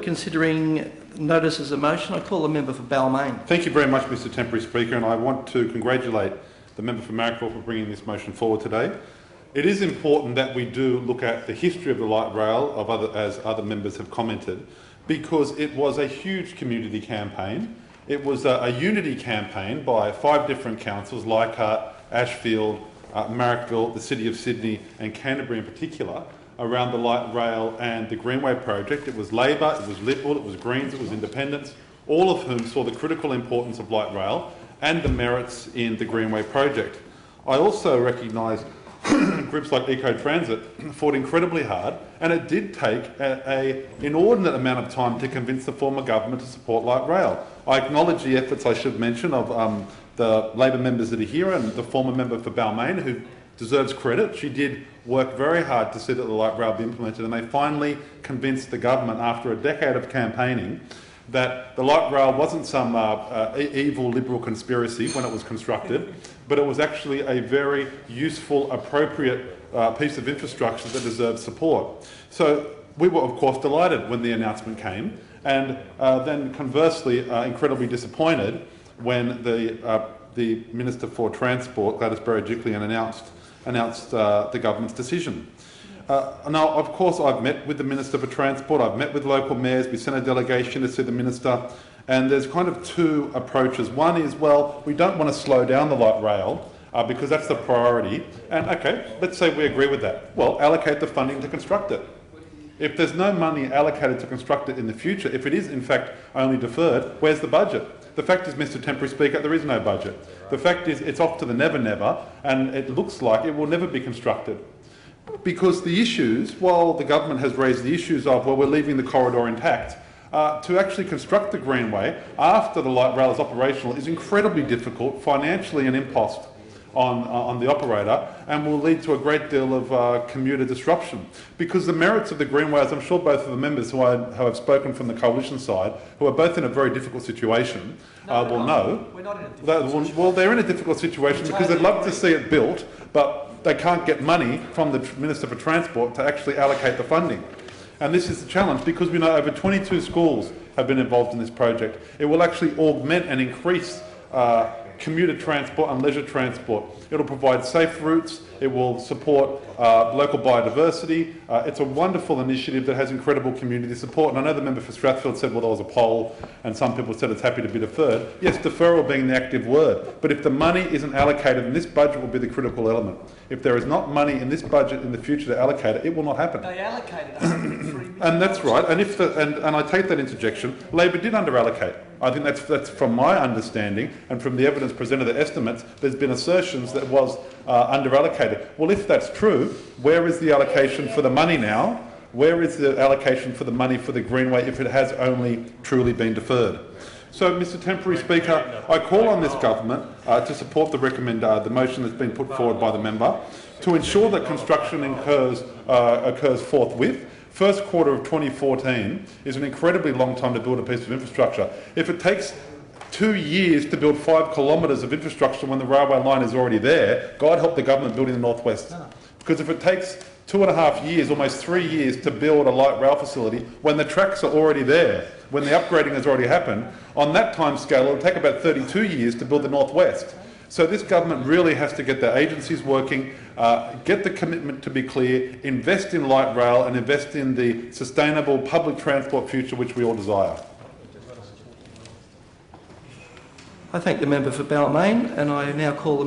considering notice as a motion. I call the member for Balmain. Thank you very much, Mr Temporary Speaker, and I want to congratulate the member for Marrickville for bringing this motion forward today. It is important that we do look at the history of the light rail, as other members have commented, because it was a huge community campaign. It was a unity campaign by 5 different councils, Leichhardt, Ashfield, Marrickville, the City of Sydney and Canterbury in particular, around the light rail and the Greenway project. It was Labor, it was Liberal, it was Greens, it was Independents, all of whom saw the critical importance of light rail and the merits in the Greenway project. I also recognise groups like Eco-Transit fought incredibly hard, and it did take an inordinate amount of time to convince the former government to support light rail. I acknowledge the efforts, I should mention, of the Labor members that are here and the former member for Balmain, who deserves credit. She did work very hard to see that the light rail be implemented, and they finally convinced the government, after a decade of campaigning, that the light rail wasn't some evil Liberal conspiracy when it was constructed, but it was actually a very useful, appropriate piece of infrastructure that deserves support. So we were, of course, delighted when the announcement came, and then conversely incredibly disappointed when the Minister for Transport, Gladys Berejiklian, announced the government's decision. Now, of course, I've met with the Minister for Transport, I've met with local mayors, we sent a delegation to see the Minister, and there's kind of 2 approaches. One is, well, we don't want to slow down the light rail because that's the priority, and okay, let's say we agree with that. Well, allocate the funding to construct it. If there's no money allocated to construct it in the future, if it is in fact only deferred, where's the budget? The fact is, Mr Temporary Speaker, there is no budget. The fact is it's off to the never never, and it looks like it will never be constructed. Because the issues, while the government has raised the issues of, well, we're leaving the corridor intact, to actually construct the Greenway after the light rail is operational is incredibly difficult, financially an impost on the operator, and will lead to a great deal of commuter disruption. Because the merits of the Greenway, as I'm sure both of the members who have spoken from the coalition side, who are both in a very difficult situation, will know. We're not in a difficult situation. Well, they're in a difficult situation because they'd love to see it built, but they can't get money from the Minister for Transport to actually allocate the funding. And this is the challenge, because we know over 22 schools have been involved in this project. It will actually augment and increase commuter transport and leisure transport. It will provide safe routes, it will support local biodiversity. It's a wonderful initiative that has incredible community support. And I know the member for Strathfield said, well, there was a poll and some people said it's happy to be deferred. Yes, deferral being the active word. But if the money isn't allocated, then this budget will be the critical element. If there is not money in this budget in the future to allocate it, it will not happen. They allocated $103 million. And that's right. And if and I take that interjection, Labor did underallocate. I think that's from my understanding and from the evidence presented, the estimates, there's been assertions that it was underallocated. Well, if that's true, where is the allocation for the money now? Where is the allocation for the money for the Greenway if it has only truly been deferred? So, Mr Temporary Speaker, I call on this government to support the motion that's been put forward by the member to ensure that construction occurs forthwith. First quarter of 2014 is an incredibly long time to build a piece of infrastructure. If it takes 2 years to build 5 kilometres of infrastructure when the railway line is already there, God help the government building the North West. Because if it takes 2.5 years, almost 3 years, to build a light rail facility when the tracks are already there, when the upgrading has already happened, on that time scale it'll take about 32 years to build the North West. So this government really has to get their agencies working, get the commitment to be clear, invest in light rail and invest in the sustainable public transport future which we all desire. I thank the member for Balmain, and I now call the